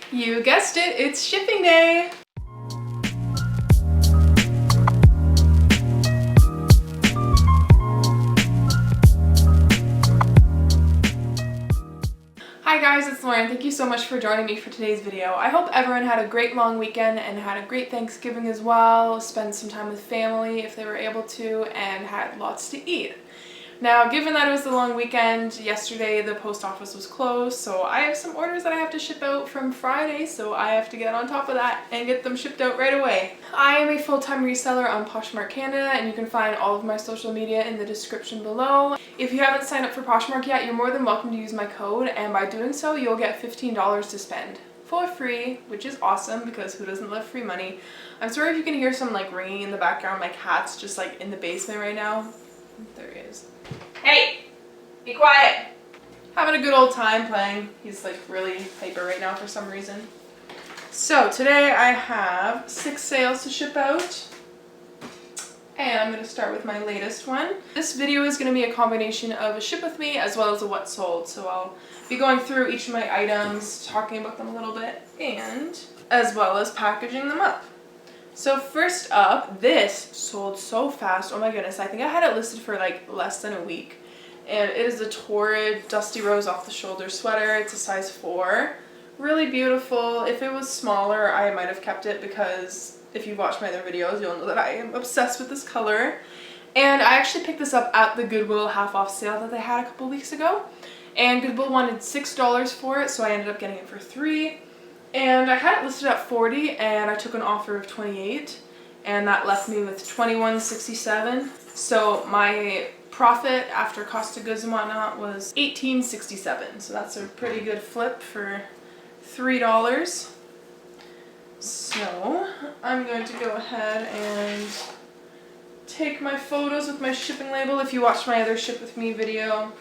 You guessed it, it's shipping day! Hi guys, it's Lauren. Thank you so much for joining me for today's video. I hope everyone had a great long weekend and had a great Thanksgiving as well, spent some time with family if they were able to, and had lots to eat. Now, given that it was the long weekend, yesterday the post office was closed, so I have some orders that I have to ship out from Friday, so I have to get on top of that and get them shipped out right away. I am a full-time reseller on Poshmark Canada, and you can find all of my social media in the description below. If you haven't signed up for Poshmark yet, you're more than welcome to use my code, and by doing so, you'll get $15 to spend for free, which is awesome because who doesn't love free money? I'm sorry if you can hear some like ringing in the background. My cat's just like in the basement right now. There he is. Hey! Be quiet! Having a good old time playing. He's like really hyper right now for some reason. So today I have 6 sales to ship out. And I'm going to start with my latest one. This video is going to be a combination of a ship with me as well as a what sold. So I'll be going through each of my items, talking about them a little bit, and as well as packaging them up. So first up, this sold so fast. Oh my goodness, I think I had it listed for like less than a week. And it is a Torrid Dusty Rose off the shoulder sweater. It's a size 4. Really beautiful. If it was smaller, I might have kept it because if you watch my other videos, you'll know that I am obsessed with this color. And I actually picked this up at the Goodwill half off sale that they had a couple weeks ago. And Goodwill wanted $6 for it, so I ended up getting it for $3. And I had it listed at $40 and I took an offer of $28 and that left me with $21.67. So my profit after cost of goods and whatnot was $18.67. So that's a pretty good flip for $3. So I'm going to go ahead and take my photos with my shipping label. If you watched my other ship with me video,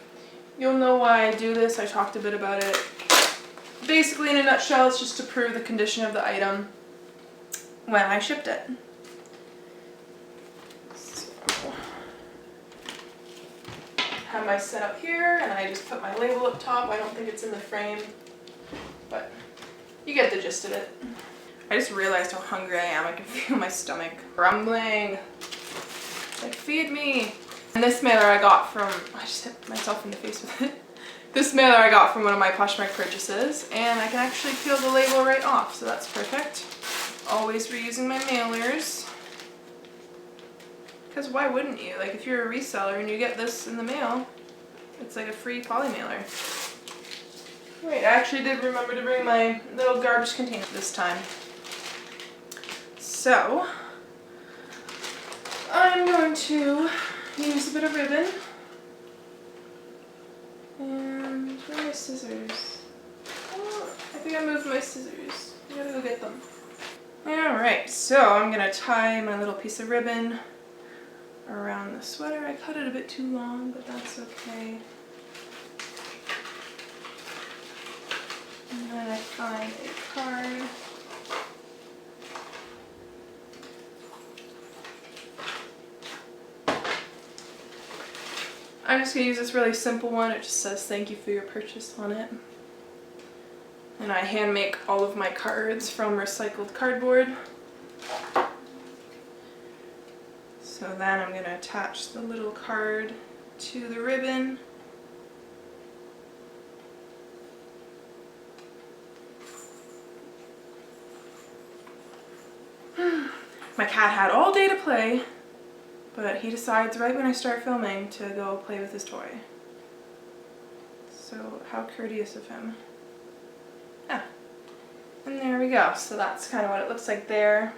you'll know why I do this. I talked a bit about it. Basically, in a nutshell, it's just to prove the condition of the item when I shipped it. So, have my setup here, and I just put my label up top. I don't think it's in the frame, but you get the gist of it. I just realized how hungry I am. I can feel my stomach rumbling. Like, feed me. And this mailer I got from, I just hit myself in the face with it. This mailer I got from one of my Poshmark purchases, and I can actually peel the label right off, so that's perfect. Always reusing my mailers. Because why wouldn't you? Like, if you're a reseller and you get this in the mail, it's like a free poly mailer. Wait, I actually did remember to bring my little garbage container this time. So, I'm going to use a bit of ribbon. And where are my scissors? Oh, I think I moved my scissors. I gotta go get them. Alright, so I'm gonna tie my little piece of ribbon around the sweater. I cut it a bit too long, but that's okay. And then I find a card. I'm just going to use this really simple one. It just says thank you for your purchase on it. And I hand make all of my cards from recycled cardboard. So then I'm going to attach the little card to the ribbon. My cat had all day to play, but he decides right when I start filming to go play with his toy. So how courteous of him. Ah, and there we go. So that's kind of what it looks like there.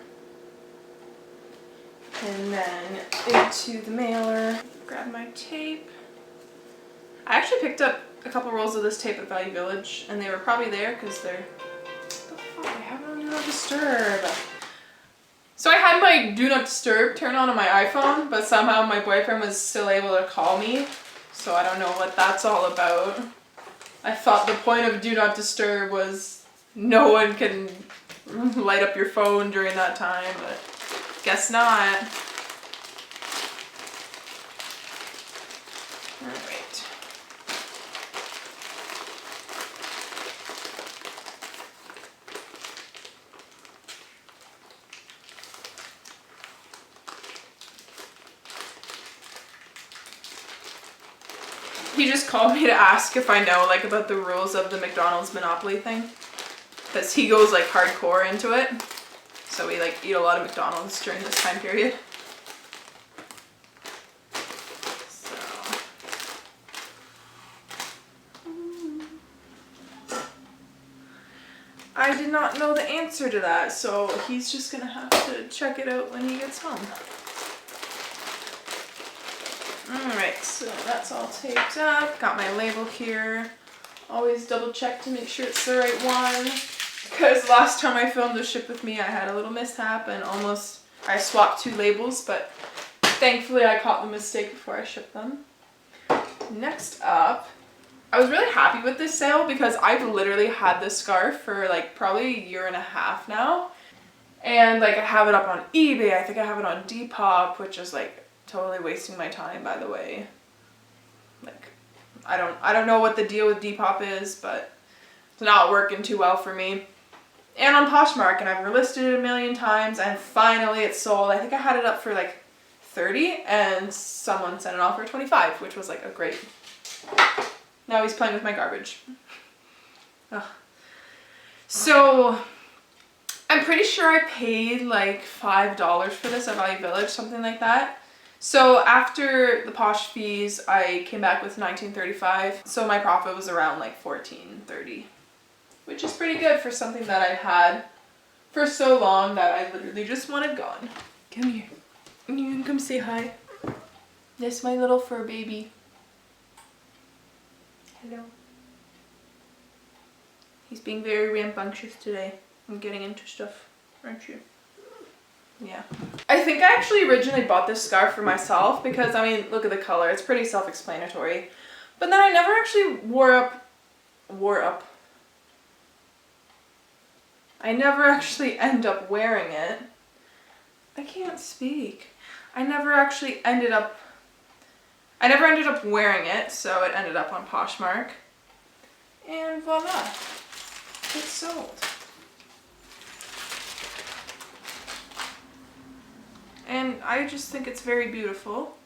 And then into the mailer, grab my tape. I actually picked up a couple rolls of this tape at Value Village, and they were probably there because they're, what the fuck, I have it on Do Not Disturb. So I had my Do Not Disturb turned on my iPhone, but somehow my boyfriend was still able to call me, so I don't know what that's all about. I thought the point of Do Not Disturb was no one can light up your phone during that time, but guess not. Alright. He just called me to ask if I know like about the rules of the McDonald's Monopoly thing. Because he goes like hardcore into it. So we like eat a lot of McDonald's during this time period. So. I did not know the answer to that, so he's just gonna have to check it out when he gets home. Alright, so that's all taped up. Got my label here. Always double check to make sure it's the right one. Because last time I filmed a ship with me, I had a little mishap and almost I swapped 2 labels, but thankfully I caught the mistake before I shipped them. Next up, I was really happy with this sale because I've literally had this scarf for like probably a year and a half now. And like I have it up on eBay, I think I have it on Depop, which is like totally wasting my time, by the way. Like, I don't know what the deal with Depop is, but it's not working too well for me. And on Poshmark, and I've relisted it a million times, and finally it's sold. I think I had it up for like 30, and someone sent it off for 25, which was like a great. Now he's playing with my garbage. Ugh. So I'm pretty sure I paid like $5 for this at Value Village, something like that. So after the Posh fees, I came back with $19.35. So my profit was around like $14.30, which is pretty good for something that I've had for so long that I literally just wanted gone. Come here. You can come say hi. Yes, my little fur baby. Hello. He's being very rambunctious today. I'm getting into stuff, aren't you? Yeah. I think I actually originally bought this scarf for myself because, I mean, look at the color. It's pretty self-explanatory. But then I never actually I never actually end up wearing it. I can't speak. I never ended up wearing it, so it ended up on Poshmark. And voila. It's sold. And I just think it's very beautiful.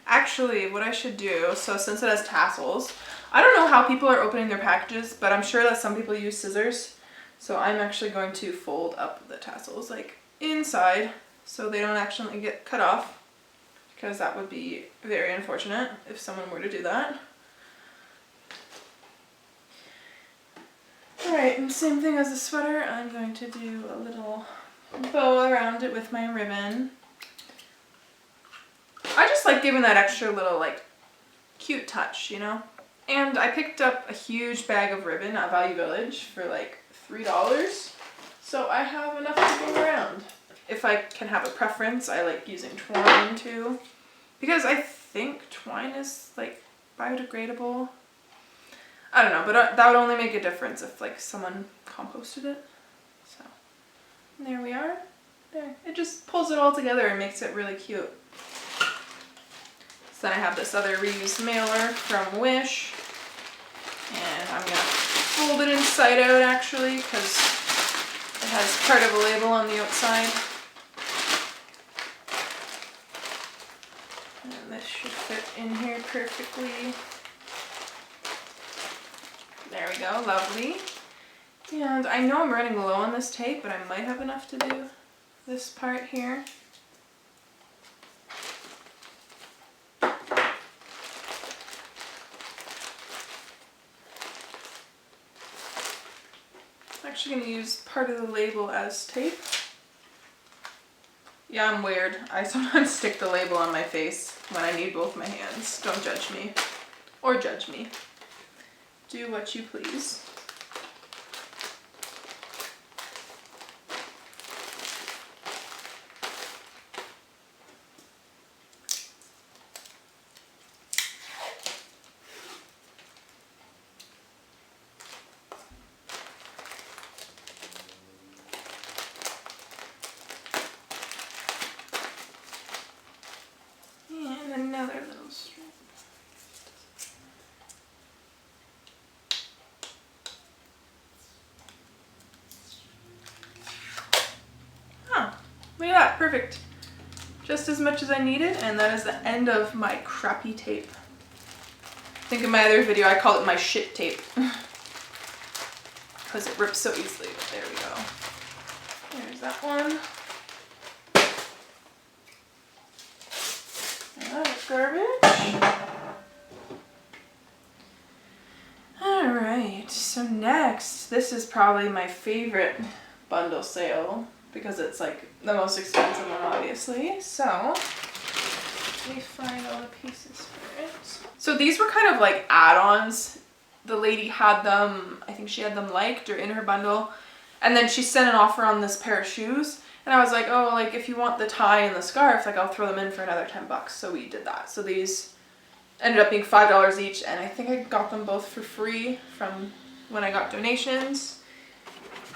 Actually, what I should do, so since it has tassels, I don't know how people are opening their packages, but I'm sure that some people use scissors. So I'm actually going to fold up the tassels like inside so they don't actually get cut off, because that would be very unfortunate if someone were to do that. Alright, and same thing as the sweater, I'm going to do a little bow around it with my ribbon. I just like giving that extra little like cute touch, you know? And I picked up a huge bag of ribbon at Value Village for like $3. So I have enough to go around. If I can have a preference, I like using twine too. Because I think twine is like biodegradable. I don't know, but that would only make a difference if like someone composted it. So there we are. There. It just pulls it all together and makes it really cute. So then I have this other reused mailer from Wish. And I'm going to fold it inside out actually, because it has part of a label on the outside. And this should fit in here perfectly. There we go, lovely. And I know I'm running low on this tape, but I might have enough to do this part here. I'm actually going to use part of the label as tape. Yeah, I'm weird. I sometimes stick the label on my face when I need both my hands. Don't judge me. Or judge me. Do what you please. And another little strip. Look at that, perfect. Just as much as I needed, and that is the end of my crappy tape. think in my other video I call it my shit tape. Because it rips so easily, but there we go. There's that one. That is garbage. Alright, so next, this is probably my favorite bundle sale because it's like the most expensive one, obviously. So, let me find all the pieces for it. So these were kind of like add-ons. The lady had them, I think she had them liked or in her bundle. And then she sent an offer on this pair of shoes. And I was like, oh, like if you want the tie and the scarf, like I'll throw them in for another $10. So we did that. So these ended up being $5 each. And I think I got them both for free from when I got donations.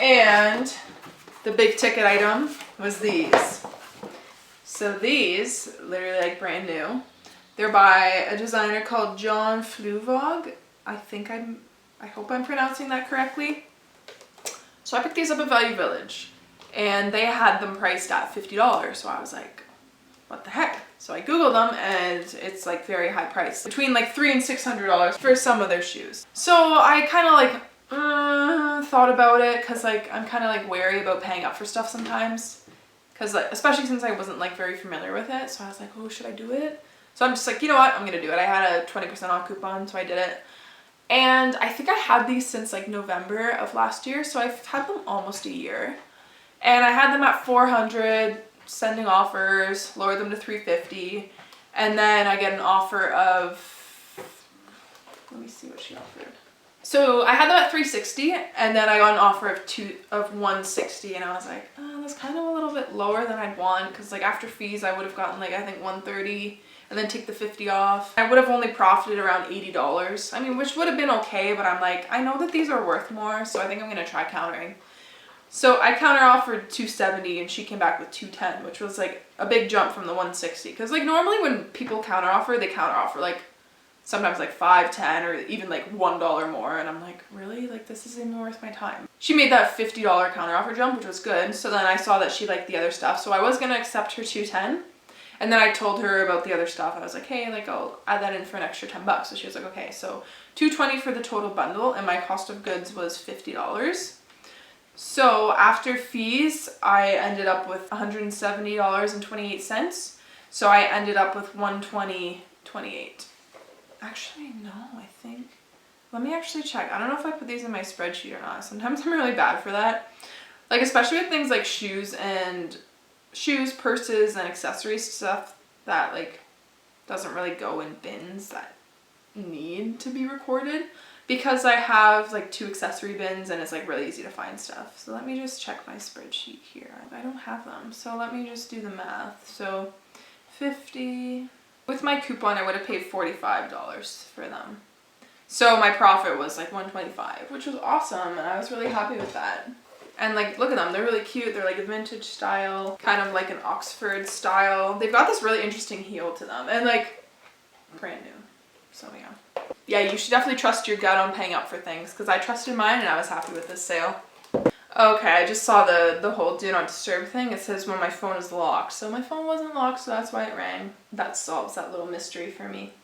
And the big ticket item was these. So these, literally like brand new. They're by a designer called John Fluvog. I hope I'm pronouncing that correctly. So I picked these up at Value Village and they had them priced at $50. So I was like, what the heck? So I Googled them and it's like very high price, between like $300 and $600 for some of their shoes. So I kind of like thought about it because like I'm kind of like wary about paying up for stuff sometimes, because like especially since I wasn't like very familiar with it. So I was like, oh, should I do it? So I'm just like, you know what, I'm gonna do it. I had a 20% off coupon, so I did it. And I think I had these since like November of last year, so I've had them almost a year. And I had them at $400, sending offers, lowered them to $350, and then I get an offer of, let me see what she offered. So I had them at $360, and then I got an offer of $160, and I was like, oh, that's kind of a little bit lower than I'd want, because like after fees I would have gotten like I think $130. And then take the $50 off. I would have only profited around $80. I mean, which would have been okay, but I'm like, I know that these are worth more, so I think I'm gonna try countering. So I counter offered $270 and she came back with $210, which was like a big jump from the $160. Because like normally when people counter offer, they counter offer like sometimes like $5, $10, or even like $1 more. And I'm like, really? Like this isn't even worth my time. She made that $50 counter offer jump, which was good. So then I saw that she liked the other stuff. So I was gonna accept her $210. And then I told her about the other stuff. I was like, hey, like I'll add that in for an extra $10. So she was like, okay. So $220 for the total bundle, and my cost of goods was $50. So after fees, I ended up with $170.28. So I ended up with $120.28. Actually, no, I think. Let me actually check. I don't know if I put these in my spreadsheet or not. Sometimes I'm really bad for that. Like especially with things like shoes, purses, and accessory stuff that like doesn't really go in bins that need to be recorded, because I have like 2 accessory bins and it's like really easy to find stuff. So let me just check my spreadsheet here. I don't have them, so let me just do the math. So 50 with my coupon I would have paid $45 for them, so my profit was like $125, which was awesome, and I was really happy with that. And like, look at them, they're really cute. They're like a vintage style, kind of like an Oxford style. They've got this really interesting heel to them and like brand new. So yeah. Yeah, you should definitely trust your gut on paying up for things, because I trusted mine and I was happy with this sale. Okay, I just saw the whole do not disturb thing. It says when my phone is locked. So my phone wasn't locked, so that's why it rang. That solves that little mystery for me.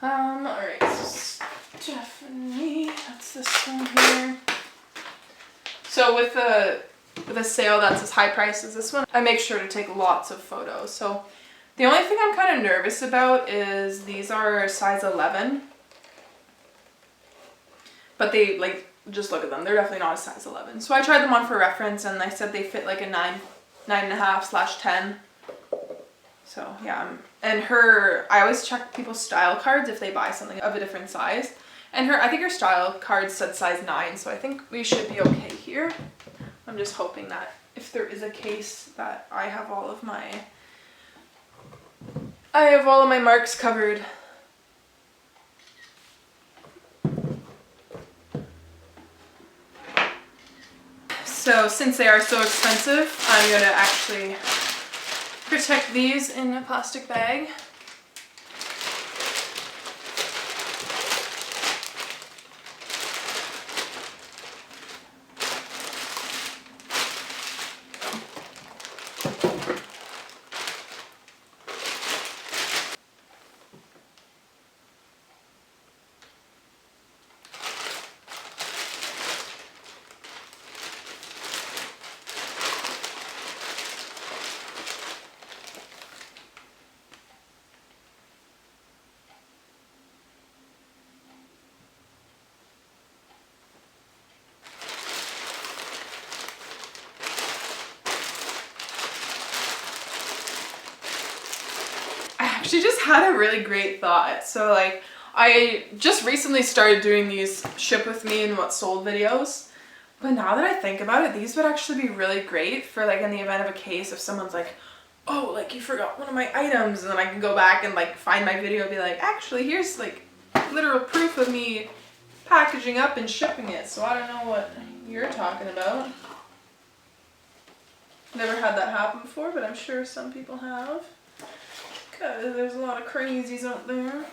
Alright, so Stephanie, that's this one here. So with a sale that's as high priced as this one, I make sure to take lots of photos. So the only thing I'm kind of nervous about is these are size 11. But they like, just look at them. They're definitely not a size 11. So I tried them on for reference and I said they fit like a 9.5/10. So yeah, and I always check people's style cards if they buy something of a different size. And I think her style card said size 9, so I think we should be okay here. I'm just hoping that if there is a case that I have all of my marks covered. So since they are so expensive, I'm gonna actually protect these in a plastic bag. actually just had a really great thought. So like, I just recently started doing these ship with me and what sold videos. But now that I think about it, these would actually be really great for like in the event of a case if someone's like, oh, like you forgot one of my items, and then I can go back and like find my video and be like, actually here's like literal proof of me packaging up and shipping it. So I don't know what you're talking about. Never had that happen before, but I'm sure some people have. Because there's a lot of crazies out there.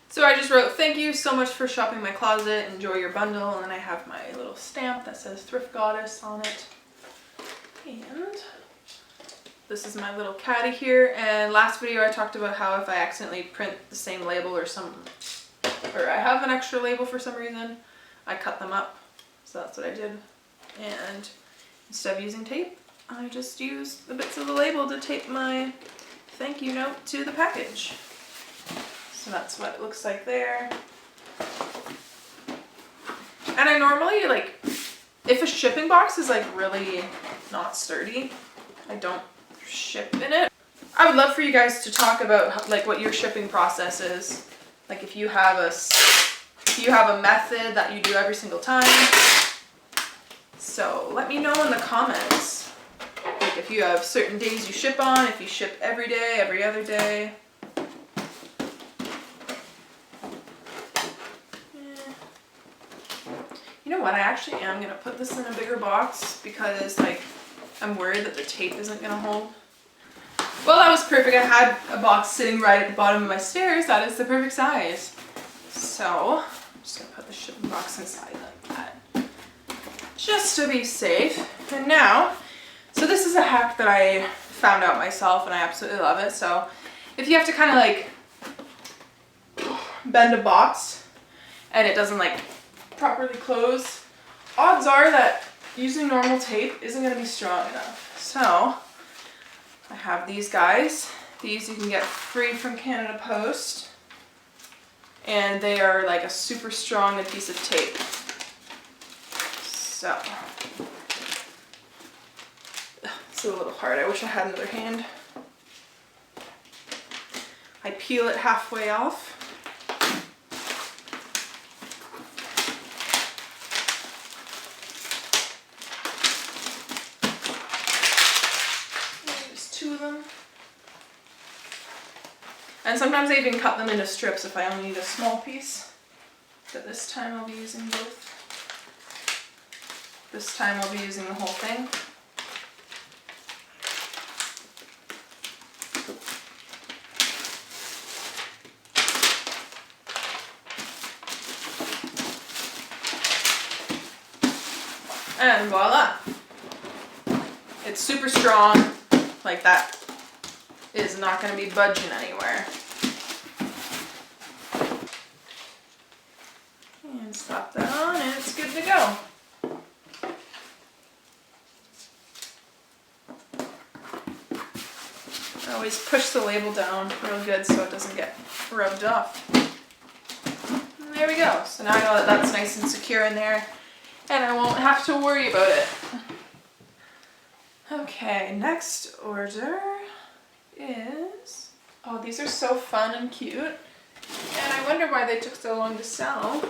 So I just wrote, thank you so much for shopping my closet, enjoy your bundle, and then I have my little stamp that says Thrift Goddess on it. And this is my little caddy here, and last video I talked about how if I accidentally print the same label or I have an extra label for some reason, I cut them up. So that's what I did. And instead of using tape, I just used the bits of the label to tape my thank you note to the package. So that's what it looks like there. And I normally, like, if a shipping box is like really not sturdy, I don't ship in it. I would love for you guys to talk about like what your shipping process is. Like if you have a method that you do every single time. So let me know in the comments. Like if you have certain days you ship on, if you ship every day, every other day. You know what, I actually am going to put this in a bigger box because like I'm worried that the tape isn't going to hold. Well, that was perfect. I had a box sitting right at the bottom of my stairs. That is the perfect size. So I'm just going to put the shipping box inside like that. Just to be safe. And now, so this is a hack that I found out myself and I absolutely love it. So if you have to kind of like bend a box and it doesn't like properly close, odds are that using normal tape isn't going to be strong enough. So I have these guys. These you can get free from Canada Post, and they are like a super strong adhesive tape. So it's a little hard. I wish I had another hand. I peel it halfway off. And sometimes I even cut them into strips if I only need a small piece. But this time I'll be using both. This time I'll be using the whole thing. And voila! It's super strong, like that is not going to be budging anywhere. And slap that on and it's good to go. I always push the label down real good so it doesn't get rubbed off. And there we go. So now I know that that's nice and secure in there and I won't have to worry about it. Okay, next order is, oh, these are so fun and cute, and I wonder why they took so long to sell.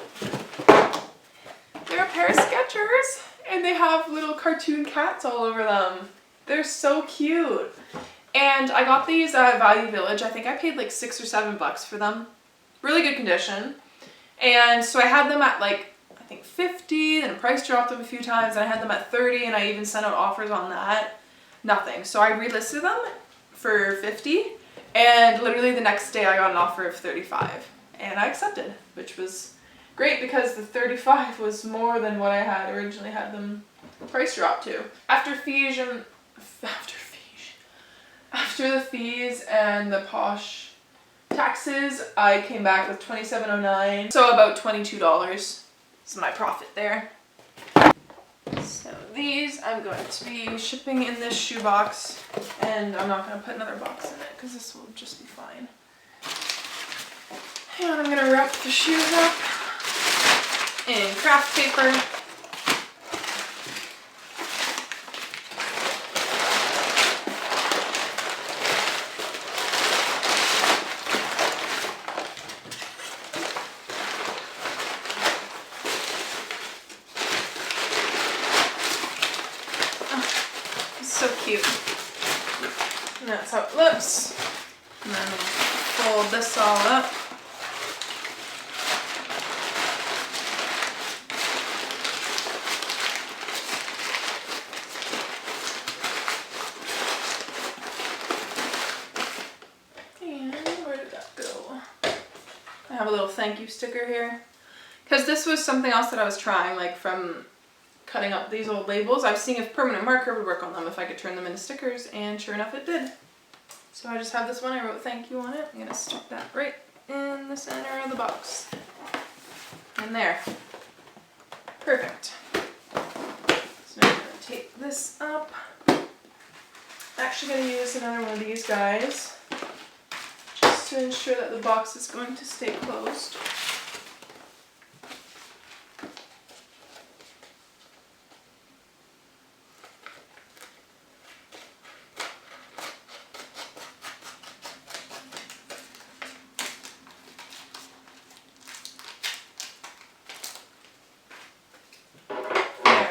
They're a pair of Skechers, and they have little cartoon cats all over them. They're so cute. And I got these at Value Village. I think I paid like $6 or $7 for them. Really good condition. And so I had them at like, I think 50, then the price dropped them a few times, and I had them at 30, and I even sent out offers on that. Nothing. So I relisted them for 50, and literally the next day I got an offer of 35, and I accepted, which was great because the 35 was more than what I had originally had them price drop to. After the fees and the Posh taxes, I came back with $27.09, so about $22 is my profit there. So these I'm going to be shipping in this shoebox, and I'm not going to put another box in it because this will just be fine. And I'm going to wrap the shoes up in craft paper. So cute. And that's how it looks. And then we'll fold this all up. And where did that go? I have a little thank you sticker here. Because this was something else that I was trying, like from cutting up these old labels. I was seeing if permanent marker would work on them, if I could turn them into stickers, and sure enough it did. So I just have this one, I wrote thank you on it. I'm gonna stick that right in the center of the box. And there. Perfect. So now I'm gonna tape this up. I'm actually gonna use another one of these guys, just to ensure that the box is going to stay closed.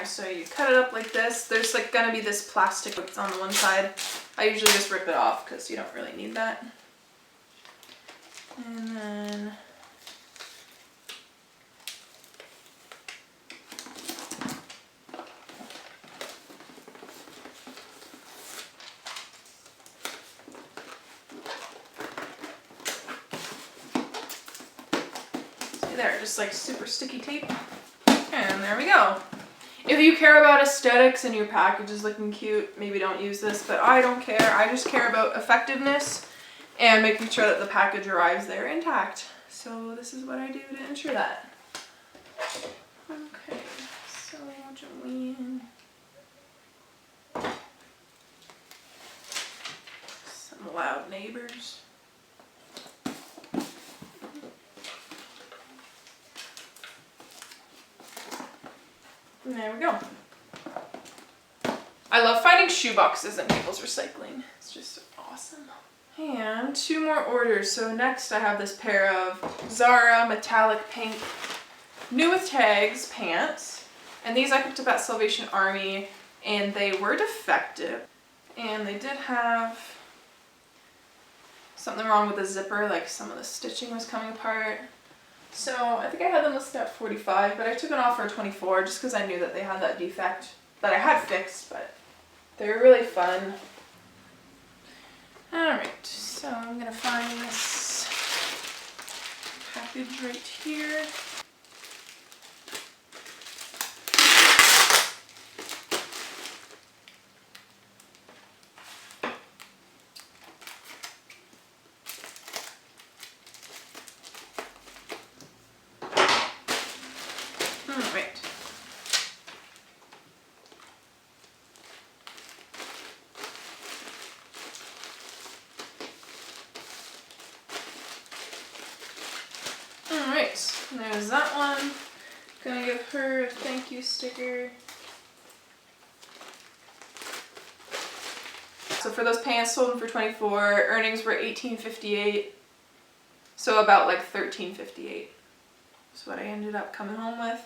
So you cut it up like this. There's like gonna be this plastic that's on the one side. I usually just rip it off because you don't really need that. And then see there, just like super sticky tape. And there we go. If you care about aesthetics and your package is looking cute, maybe don't use this, but I don't care. I just care about effectiveness and making sure that the package arrives there intact. So this is what I do to ensure that. Okay, so Jolene. Some loud neighbors. And there we go. I love finding shoe boxes in people's recycling. It's just awesome. And 2 more orders. So next I have this pair of Zara metallic pink new with tags pants. And these I picked up at Salvation Army and they were defective. And they did have something wrong with the zipper, like some of the stitching was coming apart. So I think I had them listed at $45, but I took it off for $24 just because I knew that they had that defect that I had fixed, but they were really fun. Alright, so I'm going to find this package right here. Alright, there's that one. Gonna give her a thank you sticker. So for those pants, sold them for $24. Earnings were $18.58. So about like $13.58. That's what I ended up coming home with.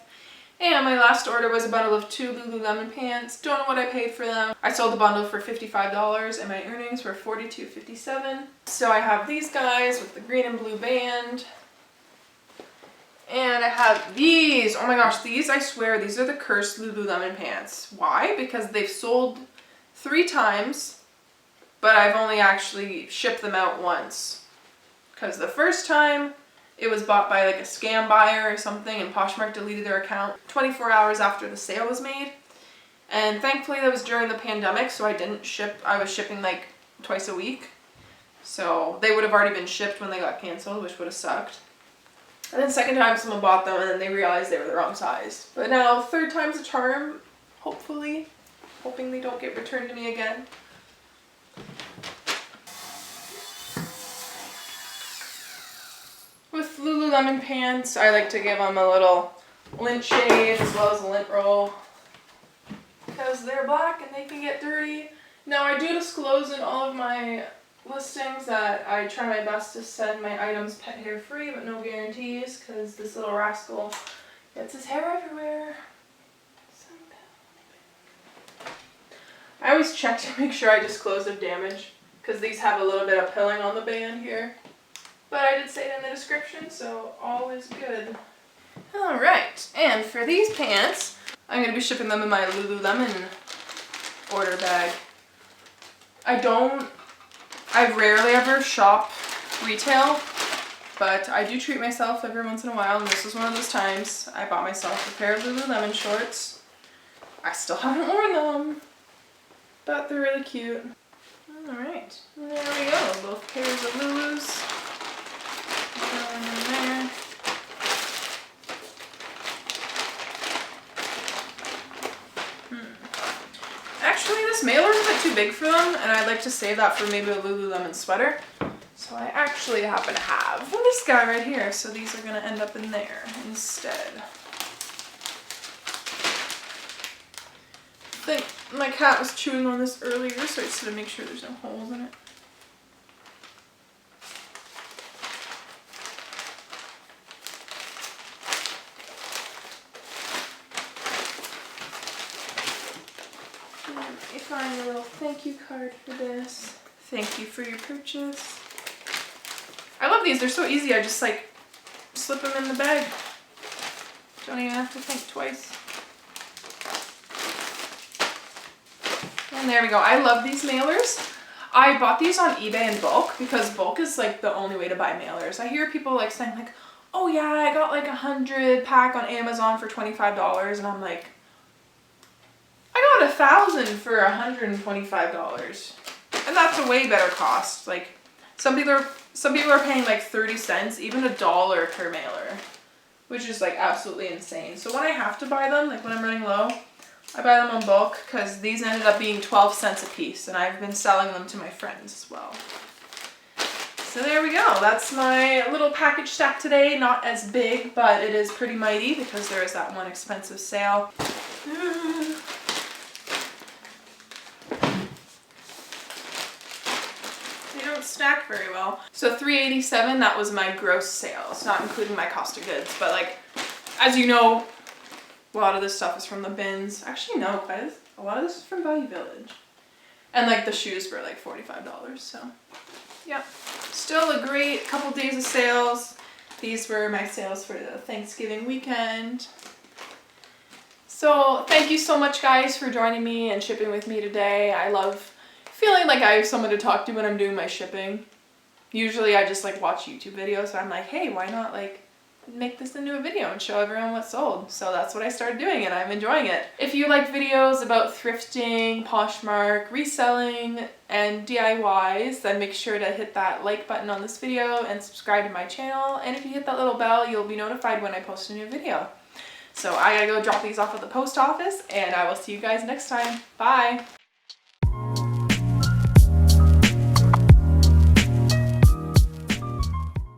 And my last order was a bundle of 2 Lululemon pants. Don't know what I paid for them. I sold the bundle for $55 and my earnings were $42.57. So I have these guys with the green and blue band. And I have these. Oh my gosh, these, I swear, these are the cursed Lululemon pants. Why? Because they've sold 3 times, but I've only actually shipped them out once. Because the first time, it was bought by like a scam buyer or something and Poshmark deleted their account 24 hours after the sale was made. And thankfully that was during the pandemic, so I didn't ship. I was shipping like twice a week. So they would have already been shipped when they got canceled, which would have sucked. And then second time someone bought them and then they realized they were the wrong size. But now third time's a charm, hopefully. Hoping they don't get returned to me again. With Lululemon pants, I like to give them a little lint shade as well as a lint roll. Because they're black and they can get dirty. Now I do disclose in all of my listings that I try my best to send my items pet hair free, but no guarantees because this little rascal gets his hair everywhere. I always check to make sure I disclose of damage, because these have a little bit of pilling on the band here. But I did say it in the description, so all is good. Alright, and for these pants, I'm going to be shipping them in my Lululemon order bag. I rarely ever shop retail, but I do treat myself every once in a while, and this is one of those times. I bought myself a pair of Lululemon shorts. I still haven't worn them, but they're really cute. Alright, there we go. Both pairs of Lulus. Going in there. Actually, this mailer is a bit too big for them, and I'd like to save that for maybe a Lululemon sweater. So I actually happen to have this guy right here, so these are going to end up in there instead. I think my cat was chewing on this earlier, so I just had to make sure there's no holes in it. I find a little thank you card for this. Thank you for your purchase. I love these, they're so easy. I just like slip them in the bag. Don't even have to think twice. And there we go. I love these mailers. I bought these on eBay in bulk because bulk is like the only way to buy mailers. I hear people like saying like, oh yeah, I got like 100 pack on Amazon for $25, and I'm like, I got 1,000 for $125, and that's a way better cost. Like some people are paying like 30 cents, even $1 per mailer, which is like absolutely insane. So when I have to buy them, like when I'm running low, I buy them on bulk because these ended up being 12 cents a piece, and I've been selling them to my friends as well. So there we go. That's my little package stack today. Not as big, but it is pretty mighty because there is that one expensive sale. Stack very well. So $3.87, that was my gross sales, not including my cost of goods. But like, as you know, a lot of this stuff is from the bins. Actually, no, a lot of this is from Value Village. And like the shoes were like $45. So yeah, still a great couple days of sales. These were my sales for the Thanksgiving weekend. So thank you so much, guys, for joining me and shipping with me today. I love feeling like I have someone to talk to when I'm doing my shipping. Usually I just like watch YouTube videos, so I'm like, hey, why not like make this into a video and show everyone what's sold? So that's what I started doing, and I'm enjoying it. If you like videos about thrifting, Poshmark, reselling, and DIYs, then make sure to hit that like button on this video and subscribe to my channel. And if you hit that little bell, you'll be notified when I post a new video. So I gotta go drop these off at the post office, and I will see you guys next time. Bye!